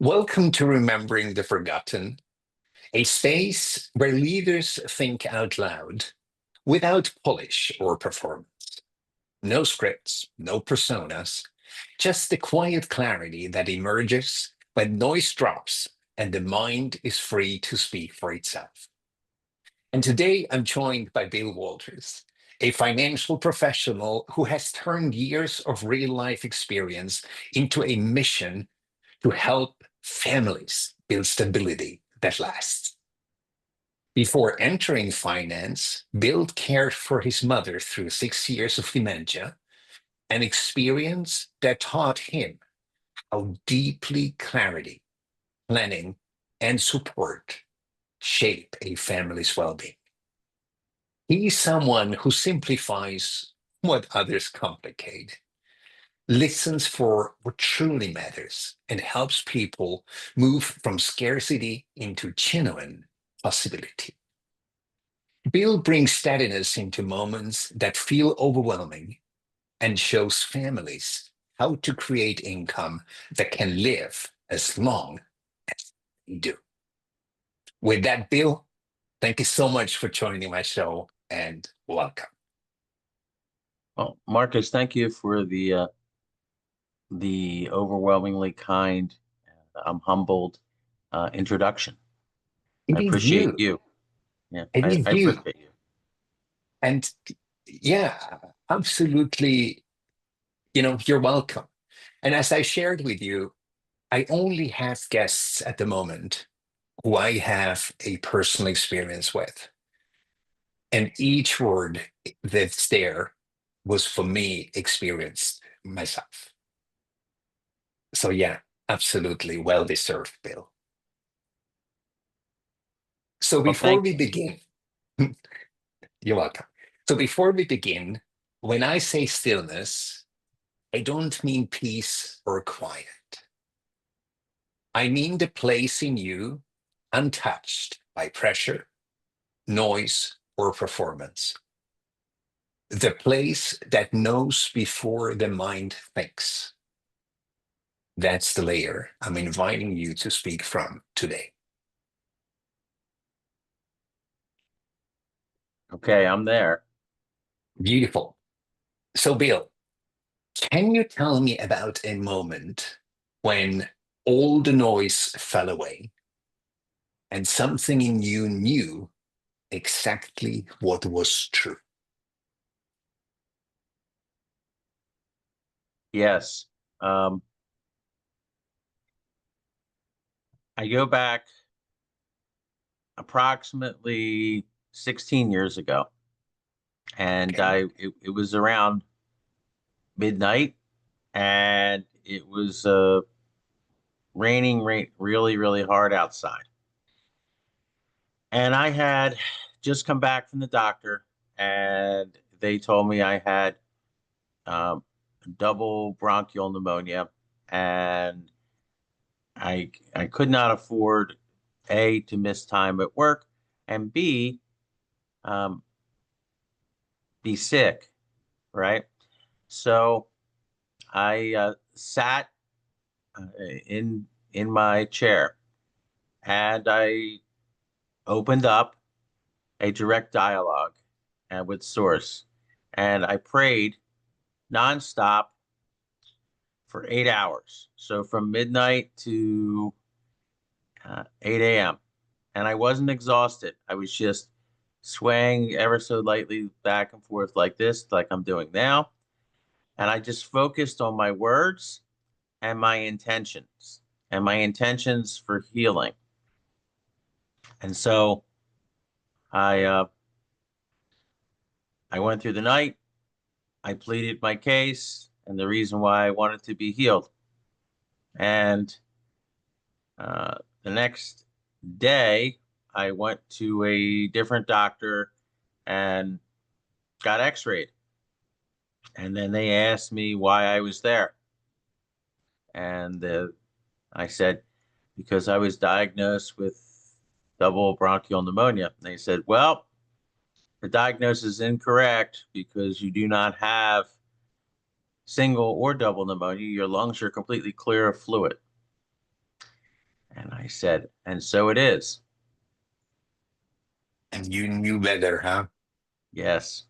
Welcome to Remembering the Forgotten, a space where leaders think out loud without polish or performance. No scripts, no personas, just the quiet clarity that emerges when noise drops and the mind is free to speak for itself. And today I'm joined by Bill Walters, a financial professional who has turned years of real life experience into a mission to help families build stability that lasts. Before entering finance, Bill cared for his mother through 6 years of dementia, an experience that taught him how deeply clarity, planning, and support shape a family's well-being. He is someone who simplifies what others complicate, listens for what truly matters, and helps people move from scarcity into genuine possibility. Bill brings steadiness into moments that feel overwhelming and shows families how to create income that can live as long as they do. With that, Bill, thank you so much for joining my show and welcome. Well, Marcus, thank you for the overwhelmingly kind, I'm humbled introduction. It I is appreciate you. you. Yeah, It I is you. appreciate you. And yeah, absolutely. You're welcome. And as I shared with you, I only have guests at the moment who I have a personal experience with. And each word that's there was for me experienced myself. So yeah, absolutely well deserved, Bill. So Well, before thank we you. begin, you're welcome. So before we begin, when I say stillness, I don't mean peace or quiet. I mean the place in you untouched by pressure, noise, or performance. The place that knows before the mind thinks. That's the layer I'm inviting you to speak from today. Okay, I'm there. Beautiful. So, Bill, can you tell me about a moment when all the noise fell away and something in you knew exactly what was true? Yes. Um, I go back approximately 16 years ago, and Okay. it was around midnight, and it was raining really, really hard outside. And I had just come back from the doctor, and they told me I had um, double bronchial pneumonia, and I could not afford A, to miss time at work, and B, um, be sick, right? So I sat uh, in in my chair, and I opened up a direct dialogue with Source, and I prayed nonstop for 8 hours. So from midnight to 8 a.m. And I wasn't exhausted. I was just swaying ever so lightly back and forth like this, like I'm doing now. And I just focused on my words and my intentions for healing. And so I uh, I went through the night. I pleaded my case and the reason why I wanted to be healed. And uh, the next day, I went to a different doctor and got x-rayed. And then they asked me why I was there. And I said, because I was diagnosed with double bronchial pneumonia. And they said, well, the diagnosis is incorrect because you do not have single or double pneumonia. Your lungs are completely clear of fluid. I said, and so it is. And you knew better, huh? Yes.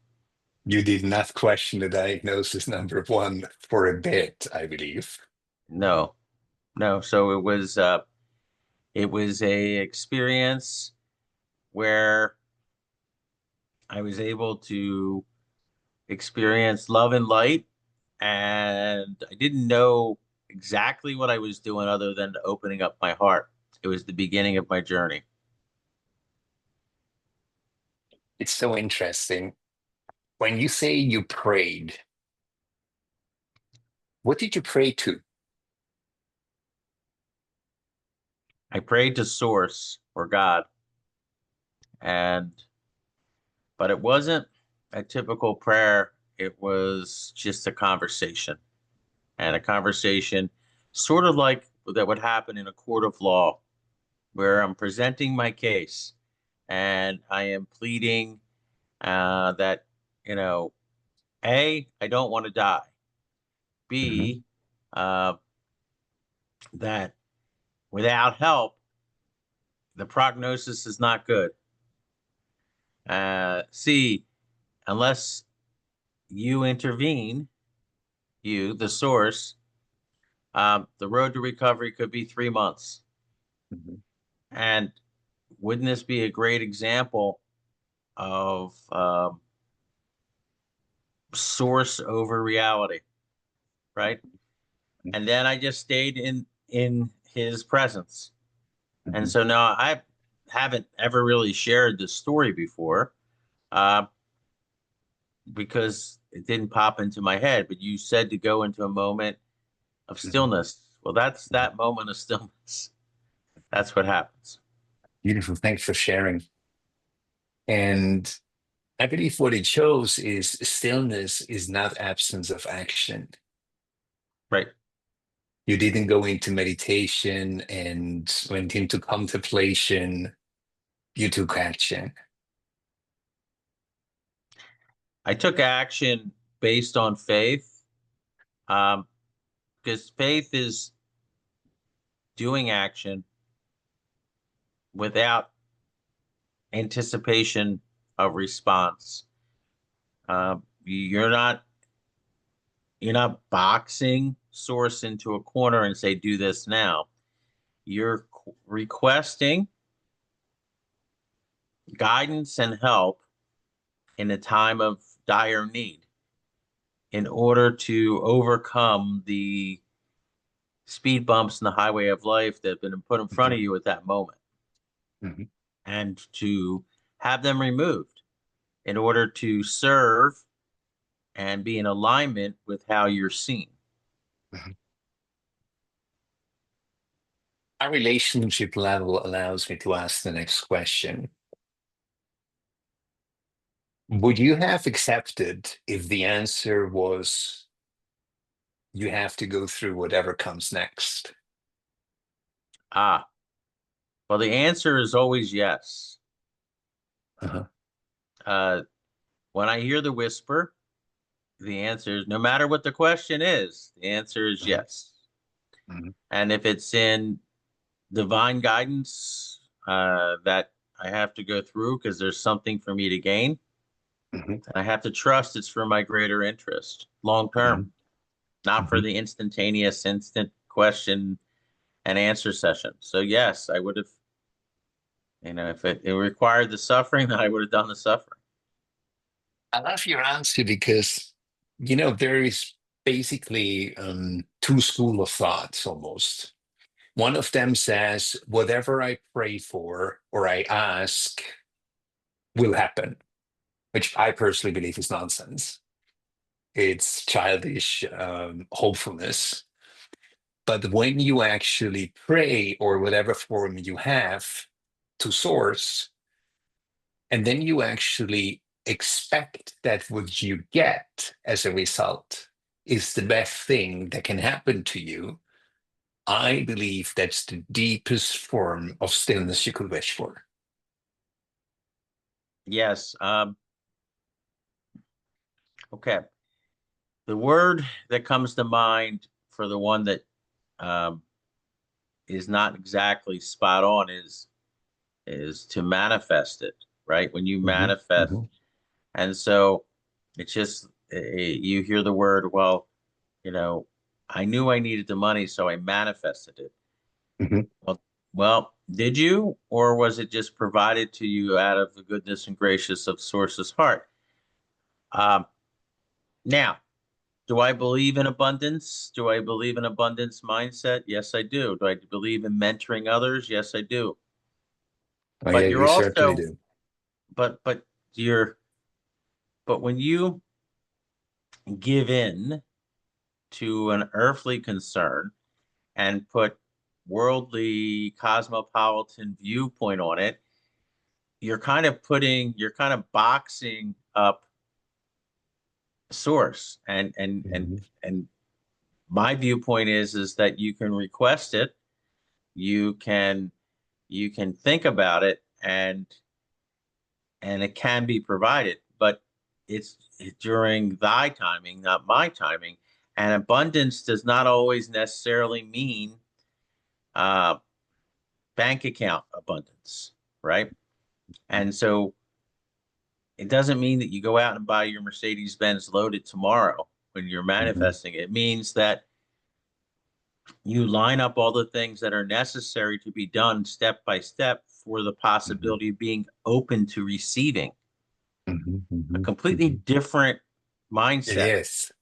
You did not question the diagnosis number one for a bit, I believe. No, no. So it was a experience where I was able to experience love and light, and I didn't know exactly what I was doing other than opening up my heart. It was the beginning of my journey. It's so interesting. When you say you prayed, what did you pray to? I prayed to Source or God, and but it wasn't a typical prayer. It was just a conversation, and a conversation sort of like that would happen in a court of law, where I'm presenting my case and I am pleading that, you know, A, I don't want to die. Mhm, B, uh, that without help, the prognosis is not good. C, unless you intervene, you, the source, the road to recovery could be 3 months. mhm, And wouldn't this be a great example of source over reality, right? mhm, And then I just stayed in his presence. And mhm. so now I haven't ever really shared this story before, uh, because it didn't pop into my head. But you said to go into a moment of Mhm. stillness. Well, that's that moment of stillness. That's what happens. Beautiful. Thanks for sharing. And I believe what it shows is stillness is not absence of action. Right. You didn't go into meditation and went into contemplation. You took action. I took action based on faith, um, because faith is doing action without anticipation of response. You're not boxing source into a corner and say, do this now. You're requesting guidance and help in a time of dire need in order to overcome the speed bumps in the highway of life that have been put in front Mhm, of you at that moment, mhm, and to have them removed in order to serve and be in alignment with how you're seen. mhm. Our relationship level allows me to ask the next question. Would you have accepted if the answer was you have to go through whatever comes next? Ah, well, the answer is always yes. Uh-huh. Uh, when I hear the whisper, the answer is no matter what the question is, the answer is Mhm, yes. mhm, And if it's in divine guidance that I have to go through because there's something for me to gain, mhm, I have to trust it's for my greater interest long term, mhm, not for mhm. the instantaneous, instant question and answer session. So, yes, I would have, if it required the suffering, then I would have done the suffering. I love your answer because, there is basically two school of thoughts almost. One of them says, whatever I pray for or I ask will happen, which I personally believe is nonsense. It's childish hopefulness. But when you actually pray or whatever form you have to source, and then you actually expect that what you get as a result is the best thing that can happen to you, I believe that's the deepest form of stillness you could wish for. Yes. Okay. The word that comes to mind for the one that um, is not exactly spot on is to manifest it, right? When you Hmm. manifest, Hmm. and so it's just you hear the word, well, you know, I knew I needed the money, so I manifested it. Hmm. Well, did you, or was it just provided to you out of the goodness and gracious of Source's heart? Um, Now, do I believe in abundance? Do I believe in abundance mindset? Yes, I do. Do I believe in mentoring others? Yes, I do. Oh yeah, But you're you certainly also, do. but you're, but when you give in to an earthly concern and put worldly cosmopolitan viewpoint on it, you're kind of boxing up source. Hmm. And my viewpoint is that you can request it, you can you can think about it, and it can be provided, but it's during thy timing, not my timing. And abundance does not always necessarily mean uh, bank account abundance, right? And so it doesn't mean that you go out and buy your Mercedes Benz loaded tomorrow when you're Hmm. manifesting. It means that you line up all the things that are necessary to be done step by step for the Hmm. possibility of being open to receiving Hmm. a Hmm. completely Hmm. different It mindset. is.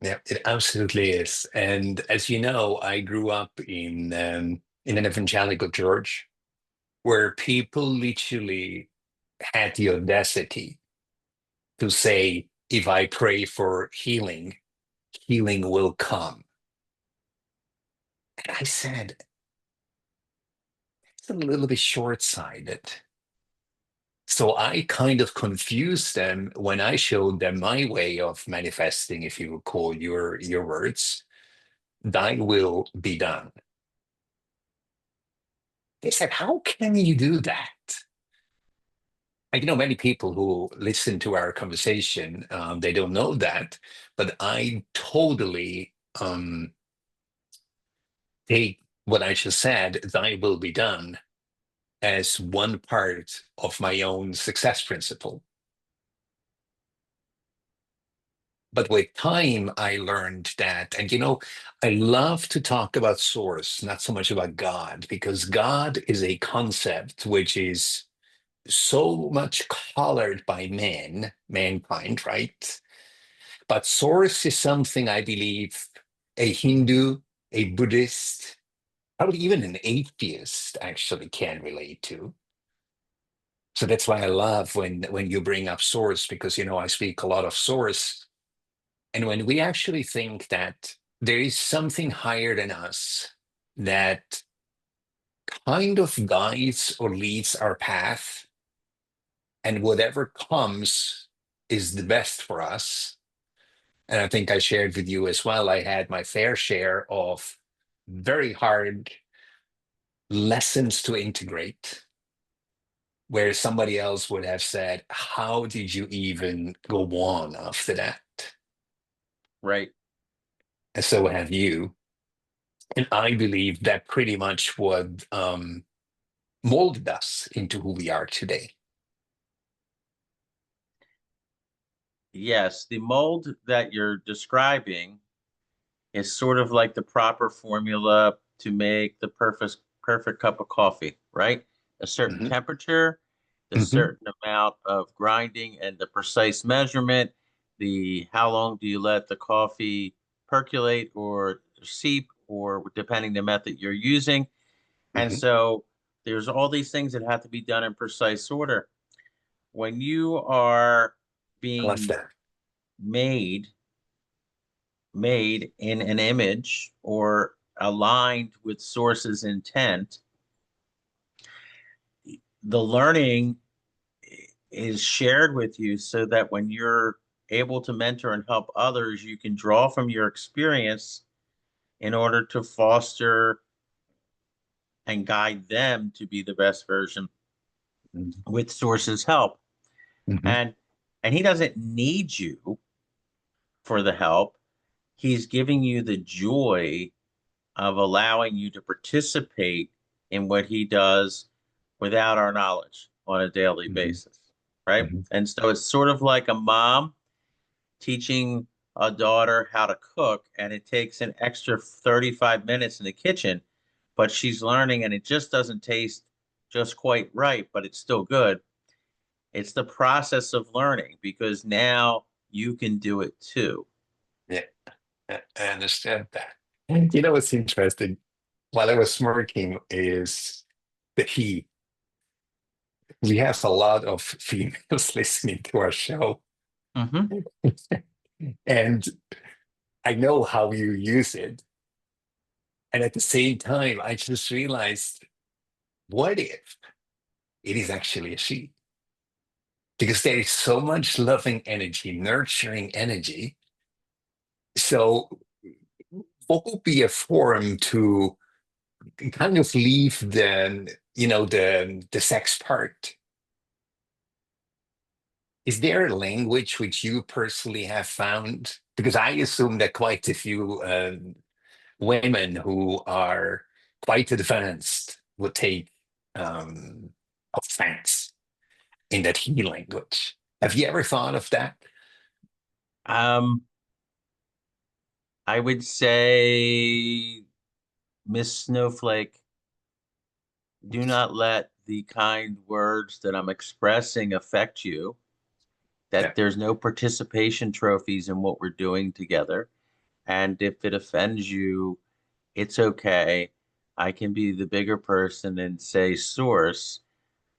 Yeah, it absolutely is. And as you know, I grew up in an evangelical church where people literally had the audacity to say, if I pray for healing, healing will come. And I said, it's a little bit short-sighted. So I kind of confused them when I showed them my way of manifesting, if you recall your words, thy will be done. They said, how can you do that? I know many people who listen to our conversation, they don't know that, but I totally take what I just said, thy will be done, as one part of my own success principle. But with time, I learned that, and I love to talk about source, not so much about God, because God is a concept which is so much colored by mankind, right? But source is something I believe a Hindu, a Buddhist, probably even an atheist actually can relate to. So that's why I love when you bring up source, because I speak a lot of source. And when we actually think that there is something higher than us that kind of guides or leads our path, and whatever comes is the best for us. And I think I shared with you as well, I had my fair share of very hard lessons to integrate, where somebody else would have said, how did you even go on after that? Right. And so have you. And I believe that pretty much what molded us into who we are today. Yes, the mold that you're describing is sort of like the proper formula to make the perfect cup of coffee, right? A certain Hmm. temperature, the Hmm. certain amount of grinding and the precise measurement, the how long do you let the coffee percolate or seep, or depending the method you're using. And Hmm. so there's all these things that have to be done in precise order. When you are I love being that. made made in an image or aligned with source's intent, the learning is shared with you so that when you're able to mentor and help others, you can draw from your experience in order to foster and guide them to be the best version with source's help. Hmm. And he doesn't need you for the help. He's giving you the joy of allowing you to participate in what he does without our knowledge on a daily Mhm. basis, right? Mhm. And so it's sort of like a mom teaching a daughter how to cook, and it takes an extra 35 minutes in the kitchen, but she's learning and it just doesn't taste just quite right, but it's still good. It's the process of learning because now you can do it too. Yeah, I understand that. And you know what's interesting? While I was smirking is that we have a lot of females listening to our show, Hmm. and I know how you use it. And at the same time, I just realized, what if it is actually a she? Because there is so much loving energy, nurturing energy. So, what would be a forum to kind of leave the sex part? Is there a language which you personally have found? Because I assume that quite a few women who are quite advanced would take um, offense in that he language. Have you ever thought of that? Um, I would say, Miss Snowflake, do not let the kind words that I'm expressing affect you, Yeah, that there's no participation trophies in what we're doing together. And if it offends you, it's okay. I can be the bigger person and say source.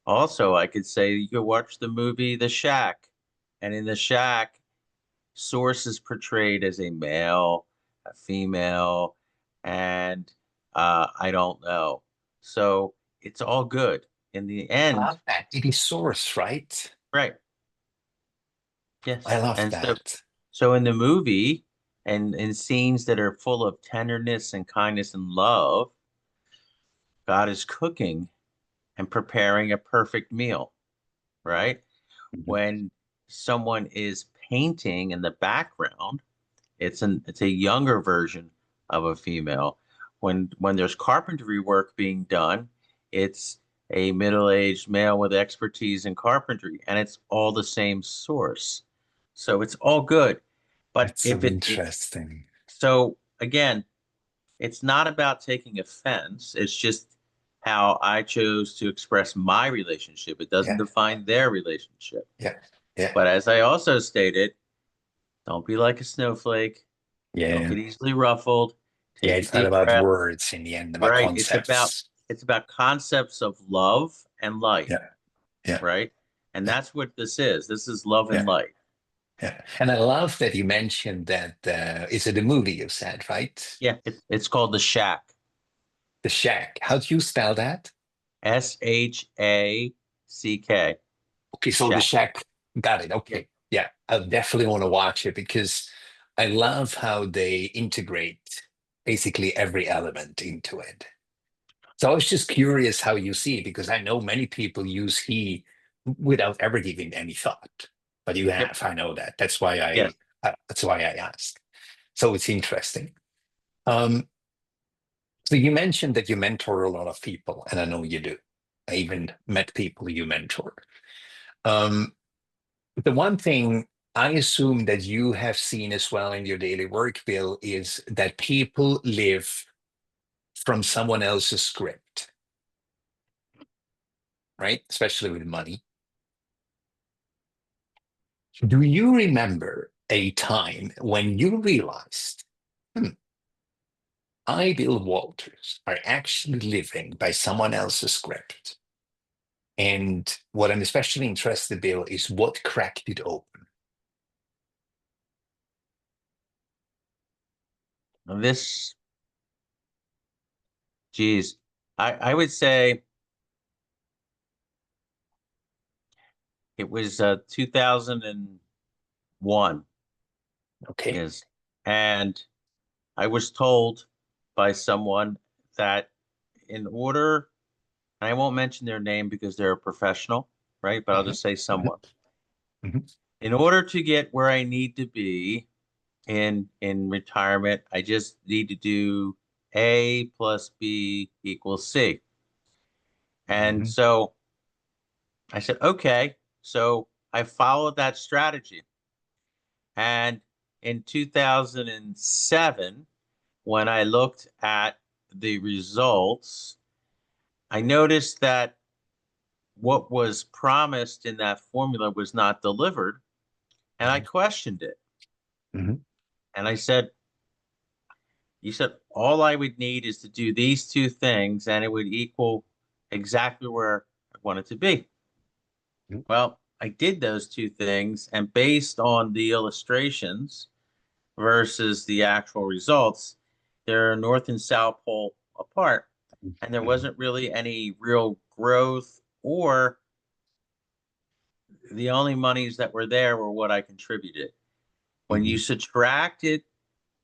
Also, I could say you could watch the movie The Shack. And in The Shack, source is portrayed as a male, a female, and I don't know. So it's all good in the I end, love that. It is source, right? right? I Yes. love And so that. so in the movie and in scenes that are full of tenderness and kindness and love, God is cooking and preparing a perfect meal, right? Mhm. When someone is painting in the background, it's a younger version of a female. When there's carpentry work being done, it's a middle-aged male with expertise in carpentry, and it's all the same source. So it's all good. But That's so if it interesting. so again, it's not about taking offense. It's just how I chose to express my relationship. It doesn't Yeah, define their relationship. yeah, yeah, But as I also stated, don't be like a snowflake. Don't yeah. get easily ruffled. Yeah, Take a it's not deep about breath. words in the end, about Right. concepts. It's about concepts of love and light, Yeah, yeah, right? And yeah, that's what this is. This is love and yeah, light. yeah. And I love that you mentioned that is it a movie you said, right? Yeah, it's called The Shack. The Shack. How do you spell that? SHACK. Okay, so The Shack. Shack. Got it. Yeah. Okay. Yeah, I definitely want to watch it because I love how they integrate basically every element into it. So I was just curious how you see it because I know many people use he without ever giving any thought, but you Yep. have. I know that. That's why Yes. I asked. So it's interesting. Um, so you mentioned that you mentor a lot of people, and I know you do. I even met people you mentor. Um, the one thing I assume that you have seen as well in your daily work, Bill, is that people live from someone else's script, right? Especially with money. Do you remember a time when you realized, hmm, I, Bill Walters, are actually living by someone else's script? And what I'm especially interested, Bill, is what cracked it open. This, geez, I would say it was 2001 Okay. is, and I was told by someone that in order, and I won't mention their name because they're a professional, right? But I'll Mhm, just say mhm, someone. mhm. In order to get where I need to be in retirement, I just need to do A plus B equals C. And Mhm. so I said, okay. So I followed that strategy. And in 2007, when I looked at the results, I noticed that what was promised in that formula was not delivered. And I Mhm. questioned it. Mhm. And I said, you said all I would need is to do these two things and it would equal exactly where I wanted to be. Mhm. Well, I did those two things, and based on the illustrations versus the actual results, they're North and South Pole apart. And there Mhm. wasn't really any real growth, or the only monies that were there were what I contributed. When you Mhm. subtracted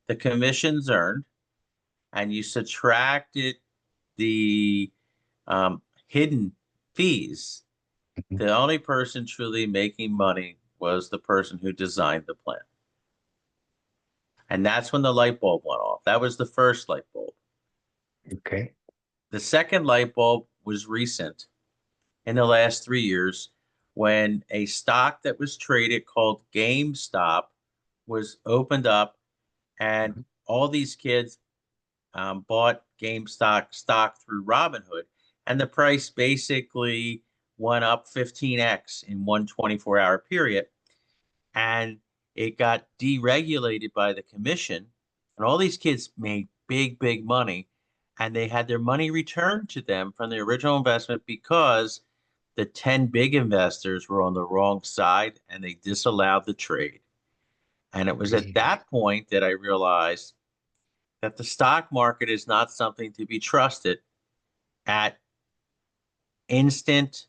the commissions earned and you subtracted the hidden fees, Mhm. the only person truly making money was the person who designed the plan. And that's when the light bulb went off. That was the first light bulb. Okay. The second light bulb was recent in the last 3 years when a stock that was traded called GameStop was opened up, and Mhm. all these kids bought GameStop stock through Robinhood, and the price basically went up 15x in one 24-hour period. And it got deregulated by the commission, and all these kids made big money, and they had their money returned to them from the original investment because the 10 big investors were on the wrong side and they disallowed the trade. And it was at Really? that point that I realized that the stock market is not something to be trusted at instant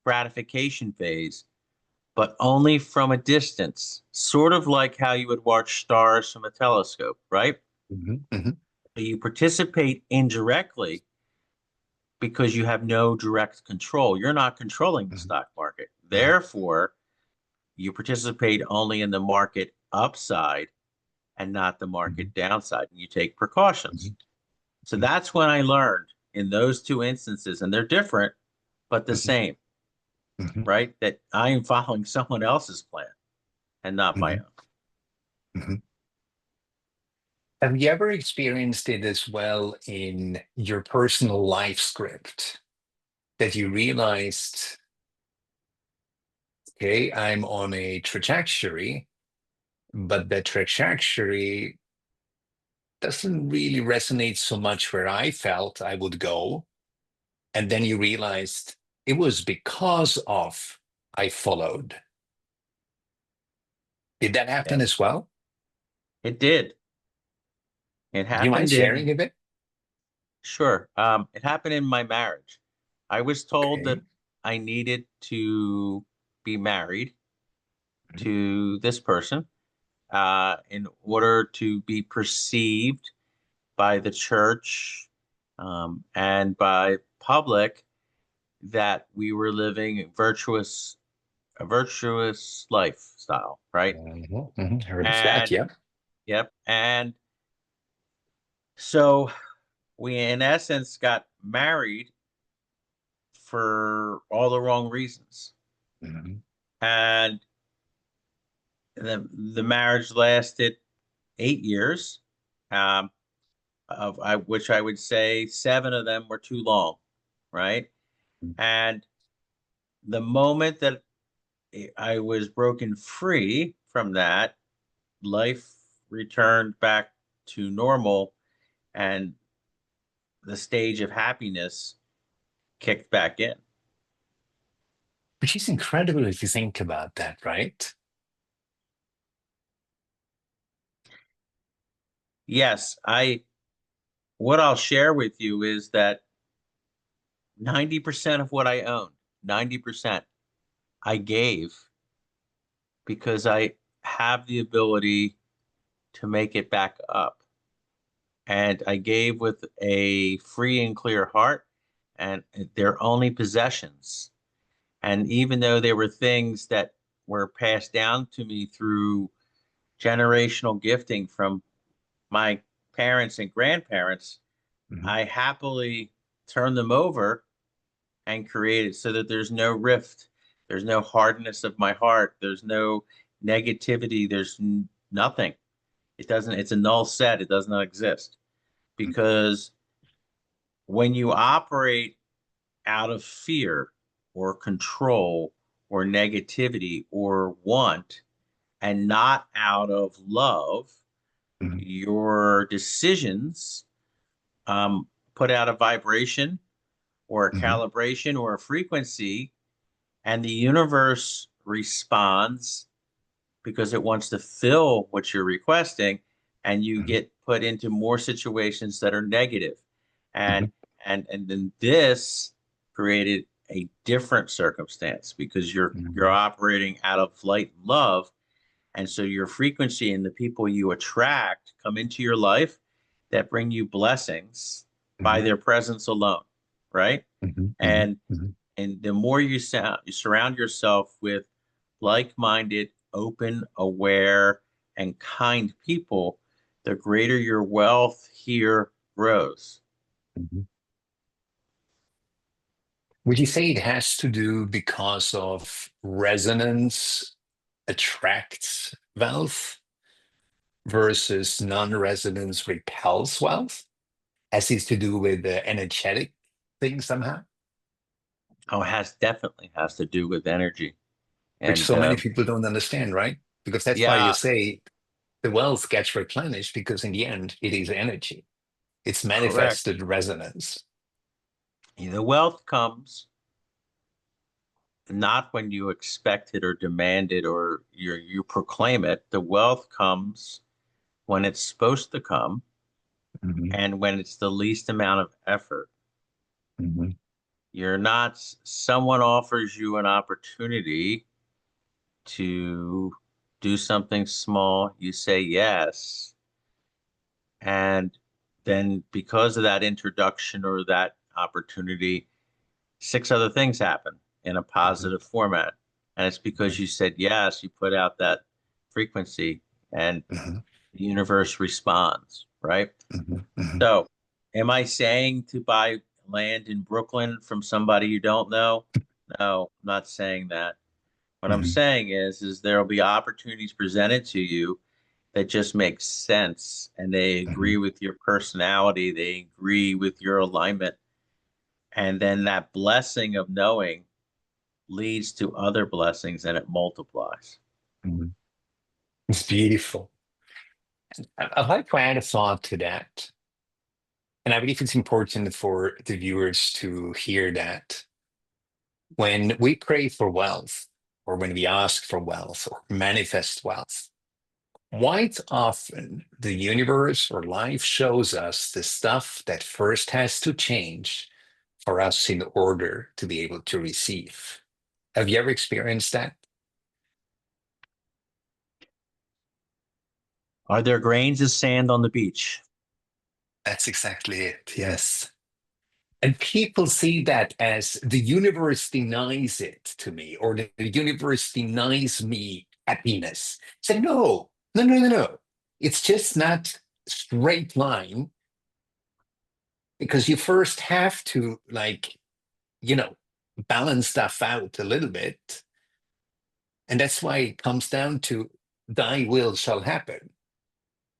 gratification phase, but only from a distance, sort of like how you would watch stars from a telescope, right? Mhm. Mhm. So you participate indirectly because you have no direct control. You're not controlling the Mhm. stock market. Mhm. Therefore, you participate only in the market upside and not the Mhm. market downside. And you take precautions. Mhm. So that's when I learned in those two instances, and they're different, but the Mhm. same, Mhm. right? That I am following someone else's plan and not my Mhm. own. Mhm. Have you ever experienced it as well in your personal life script that you realized, okay, I'm on a trajectory, but the trajectory doesn't really resonate so much where I felt I would go. And then you realized it was because of I followed. Did that happen Yep. as well? It did. It Do you mind happened in, sharing a bit? sure. It happened in my marriage. I was told that Okay. I needed to be married Mhm. to this person in order to be perceived by the church and by public that we were living a virtuous lifestyle, right? Mhm. Mhm. Heard of that, And yeah. yep. And so we, in essence, got married for all the wrong reasons. Mhm. And the marriage lasted 8 years, um, which I would say 7 of them were too long, right? And the moment that I was broken free from that, life returned back to normal, and the stage of happiness kicked back in. Which is incredible if you think about that, right? Yes, what I'll share with you is that 90% of what I own, 90%, I gave because I have the ability to make it back up. And I gave with a free and clear heart, and they're only possessions. And even though they were things that were passed down to me through generational gifting from my parents and grandparents, Mhm. I happily turn them over and create it so that there's no rift, there's no hardness of my heart, there's no negativity, there's nothing. It doesn't, it's a null set, it does not exist. Because when you operate out of fear or control or negativity or want and not out of love, Mhm. your decisions put out a vibration or a Mhm. calibration or a frequency, and the universe responds because it wants to fill what you're requesting, and you Mhm. get put into more situations that are negative. And Mhm. and then this created a different circumstance because you're Mhm. operating out of light and love, and so your frequency and the people you attract come into your life that bring you blessings by Mhm. their presence alone, right? Mhm. Mhm. And Mhm. and the more you surround yourself with like-minded, open, aware, and kind people, the greater your wealth here grows. Mhm. Would you say it has to do because of resonance attracts wealth versus non-resonance repels wealth? Has this to do with the energetic thing somehow? Oh, it has definitely has to do with energy. Which And so many people don't understand, right? Because that's why you yeah, say the wealth gets replenished because in the end it is energy. It's correct. manifested resonance. The wealth comes not when you expect it or demand it or you proclaim it. The wealth comes when it's supposed to come Mhm. and when it's the least amount of effort. Mhm. You're not, someone offers you an opportunity to do something small, you say yes. And then because of that introduction or that opportunity, six other things happen in a Mhm. positive format. And it's because Mhm. you said yes, you put out that frequency and Mhm. the universe responds, right? Mhm. Mhm. So, am I saying to buy land in Brooklyn from somebody you don't know? No, I'm not saying that. What I'm Mhm. saying is there'll be opportunities presented to you that just make sense and they agree Mhm. with your personality, they agree with your alignment. And then that blessing of knowing leads to other blessings and it multiplies. Mhm. It's beautiful. I'd like to add a thought to that. And I believe it's important for the viewers to hear that when we pray for wealth, or when we ask for wealth or manifest wealth, quite often the universe or life shows us the stuff that first has to change for us in order to be able to receive. Have you ever experienced that? Are there grains of sand on the beach? That's exactly it. Yes. And people see that as the universe denies it to me, or the universe denies me happiness. Say, no, no, no, no, no. It's just not straight line because you first have to, like, you know, balance stuff out a little bit. And that's why it comes down to thy will shall happen.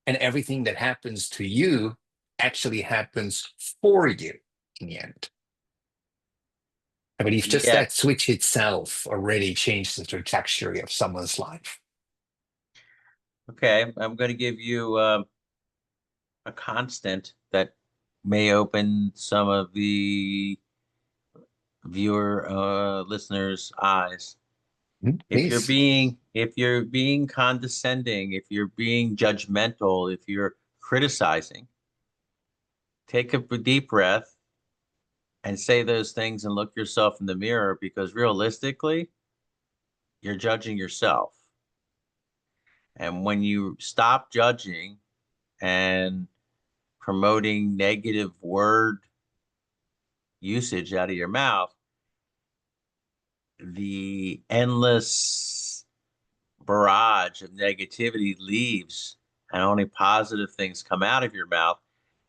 And everything that happens to you actually happens for you in the end. I believe just Yeah. that switch itself already changes the trajectory of someone's life. Okay. I'm going to give you a constant that may open some of the viewer listeners' eyes. Mhm. Please. If you're being condescending, if you're being judgmental, if you're criticizing, take a deep breath and say those things and look yourself in the mirror because realistically, you're judging yourself. And when you stop judging and promoting negative word usage out of your mouth, the endless barrage of negativity leaves and only positive things come out of your mouth.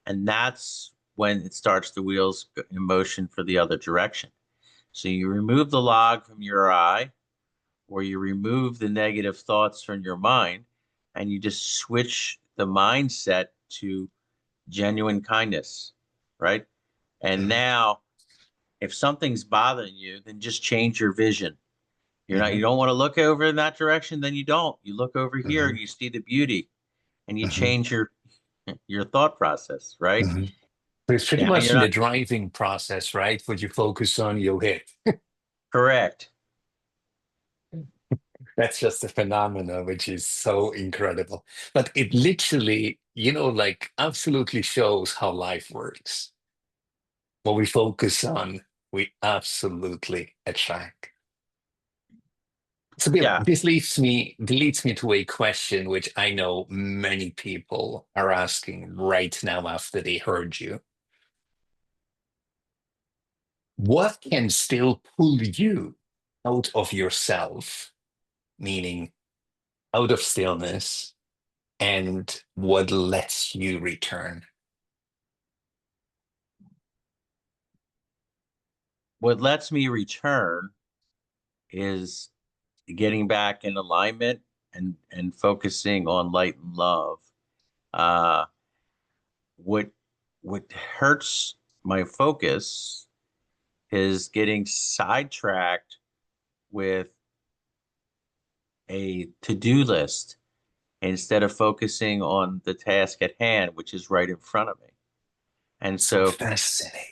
And that's when it starts the wheels in motion for the other direction. So you remove the log from your eye, or you remove the negative thoughts from your mind, and you just switch the mindset to genuine kindness, right? And Mhm. now, if something's bothering you, then just change your vision. You Mhm. don't want to look over in that direction, then you don't. You look over here and Mhm. you see the beauty, and you Mhm. change your thought process, right? Mhm. So it's pretty Yeah, much you're in the not driving process, right? What you focus on, you'll hit. correct. That's just a phenomena which is so incredible. But it literally, like absolutely shows how life works. What we focus on, we absolutely attract. So Bill, Yeah. this leads me to a question which I know many people are asking right now after they heard you. What can still pull you out of yourself, meaning out of stillness, and what lets you return? What lets me return is getting back in alignment and focusing on light and love. Uh, what what hurts my focus is getting sidetracked with a to-do list instead of focusing on the task at hand, which is right in front of me. And So so, fascinating.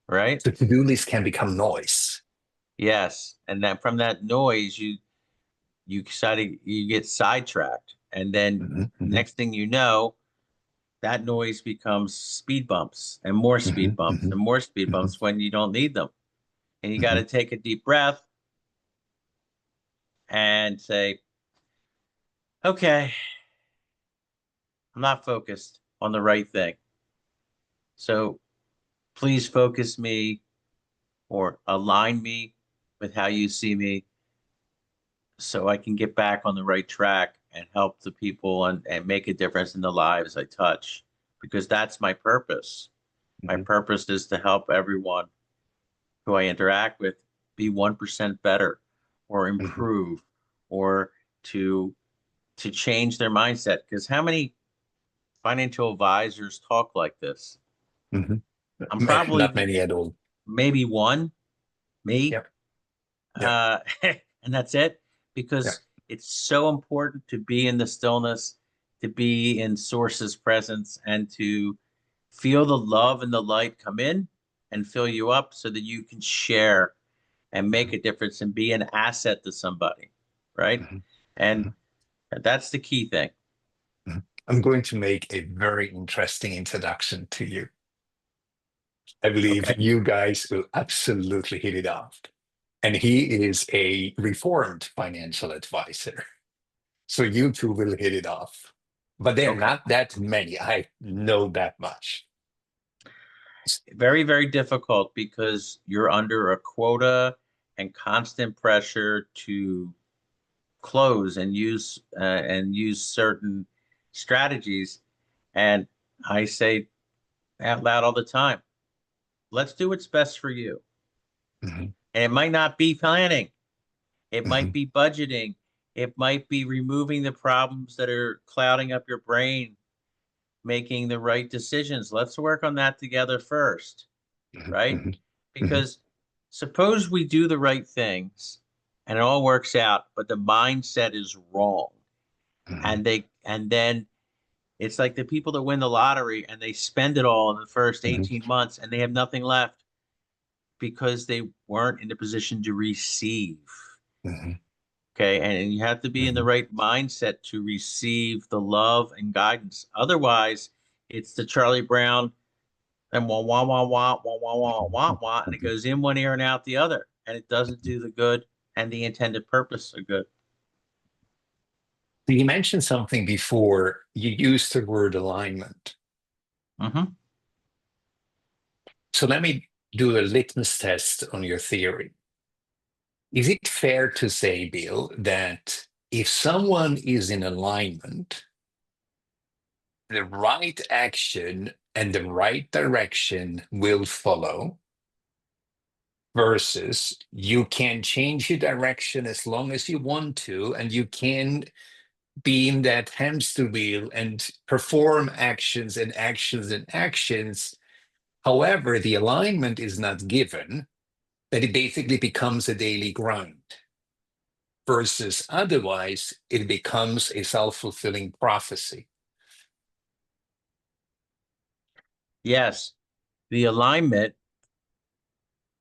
right? So to-do list can become noise. Yes. And then from that noise, you get sidetracked. And then Mhm, mhm, next thing you know, that noise becomes speed bumps and more speed mhm, bumps mhm, and more speed mhm, bumps when you don't need them. And you got mhm, to take a deep breath and say, okay, I'm not focused on the right thing. So please focus me or align me with how you see me so I can get back on the right track and help the people and make a difference in the lives I touch because that's my purpose. My mhm, purpose is to help everyone who I interact with be 1% better or mhm, improve or to to change their mindset. Because how many financial advisors talk like this? mhm. I'm probably Not many at all. maybe one, me, Yep, yep, and that's it. yep. Because it's so important to be in the stillness, to be in source's presence, and to feel the love and the light come in and fill you up so that you can share and make Mhm, a difference and be an asset to somebody, right? mhm, And mhm, that's the key thing. mhm. I'm going to make a very interesting introduction to you. I believe Okay. you guys will absolutely hit it off. And he is a reformed financial advisor. So you two will hit it off. But they're Okay. not that many. I know that much. Very, very difficult because you're under a quota and constant pressure to close and use certain strategies. And I say out loud all the time, let's do what's best for you. Mhm, And it might not be planning. It might mhm, be budgeting. It might be removing the problems that are clouding up your brain, making the right decisions. Let's work on that together first, mhm, right? mhm, mhm, Because suppose we do the right things and it all works out, but the mindset is wrong. mhm, And then it's like the people that win the lottery and they spend it all in the first mhm, 18 months and they have nothing left because they weren't in a position to receive. mhm, Okay. And you have to be in the mhm, right mindset to receive the love and guidance. Otherwise, it's the Charlie Brown and wah, wah, wah, wah, wah, wah, wah, wah, mhm, wah, and it mhm. goes in one ear and out the other. And it doesn't do the good and the intended purpose of good. So you mentioned something before. You used the word alignment. Hmm. So let me do a litmus test on your theory. Is it fair to say, Bill, that if someone is in alignment, the right action and the right direction will follow, versus you can change your direction as long as you want to, and you can be in that hamster wheel and perform actions and actions and actions. However, the alignment is not given, that it basically becomes a daily grind. Versus otherwise, it becomes a self-fulfilling prophecy. Yes, the alignment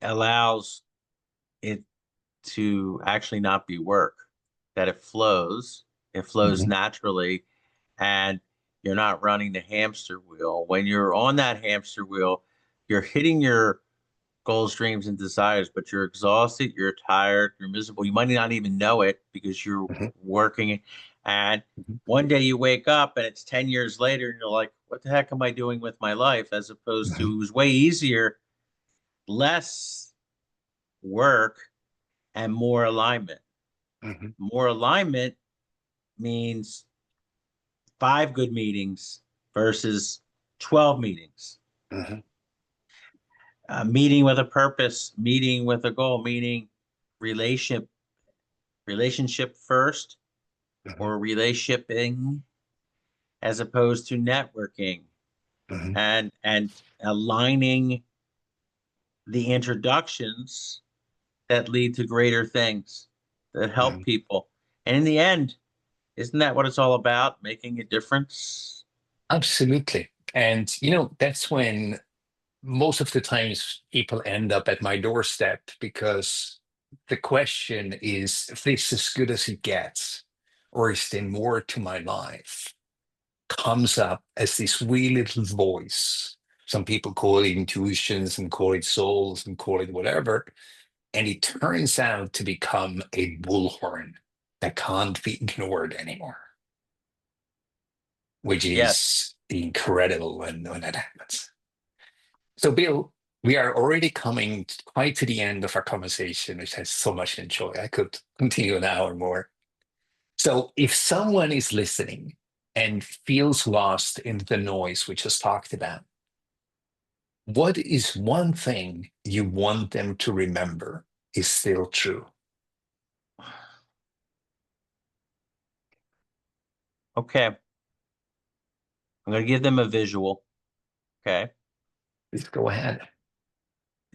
allows it to actually not be work, that it flows Mhm, naturally, and you're not running the hamster wheel. When you're on that hamster wheel, you're hitting your goals, dreams, and desires, but you're exhausted, you're tired, you're miserable. You might not even know it because you're mhm, working. And mhm, one day you wake up and it's 10 years later and you're like, what the heck am I doing with my life? As opposed to mhm, it was way easier, less work, and more alignment. mhm, More alignment means 5 good meetings versus 12 meetings. mhm, Meeting with a purpose, meeting with a goal, meaning relationship relationship first, mhm, or relationshiping, as opposed to networking, mhm, and aligning the introductions that lead to greater things that help mhm. people. And in the end, isn't that what it's all about? Making a difference? Absolutely. And, that's when most of the times people end up at my doorstep, because the question is, if this is as good as it gets, or is there more to my life? Comes up as this wee little voice. Some people call it intuitions and call it souls and call it whatever. And it turns out to become a bullhorn that can't be ignored anymore, which Yes. is incredible when that happens. So, Bill, we are already coming quite to the end of our conversation, which I so much enjoy. I could continue an hour more. So, if someone is listening and feels lost in the noise we just talked about, what is one thing you want them to remember is still true? Okay. I'm going to give them a visual. Okay. Please go ahead.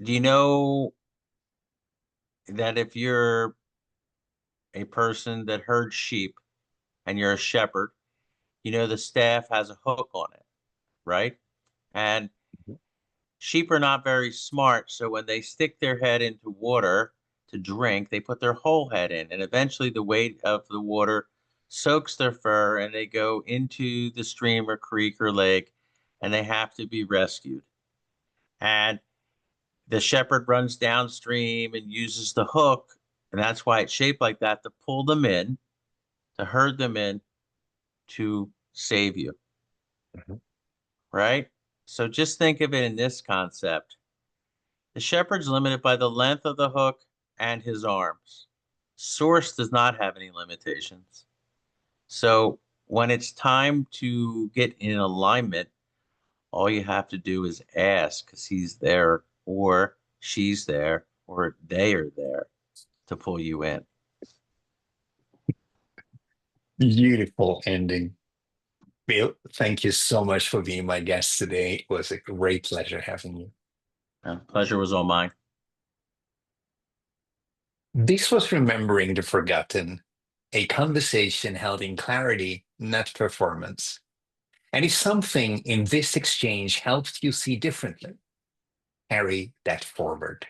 Do you know that if you're a person that herds sheep and you're a shepherd, the staff has a hook on it, right? And sheep are not very smart. So when they stick their head into water to drink, they put their whole head in. And eventually the weight of the water soaks their fur and they go into the stream or creek or lake and they have to be rescued. And the shepherd runs downstream and uses the hook. And that's why it's shaped like that, to pull them in, to herd them in, to save you, Mhm, right? So just think of it in this concept. The shepherd's limited by the length of the hook and his arms. Source does not have any limitations. So when it's time to get in alignment, all you have to do is ask, because he's there, or she's there, or they are there to pull you in. Beautiful ending. Bill, thank you so much for being my guest today. It was a great pleasure having you. Pleasure was all mine. This was Remembering the Forgotten, a conversation held in clarity, not performance. And if something in this exchange helped you see differently, carry that forward.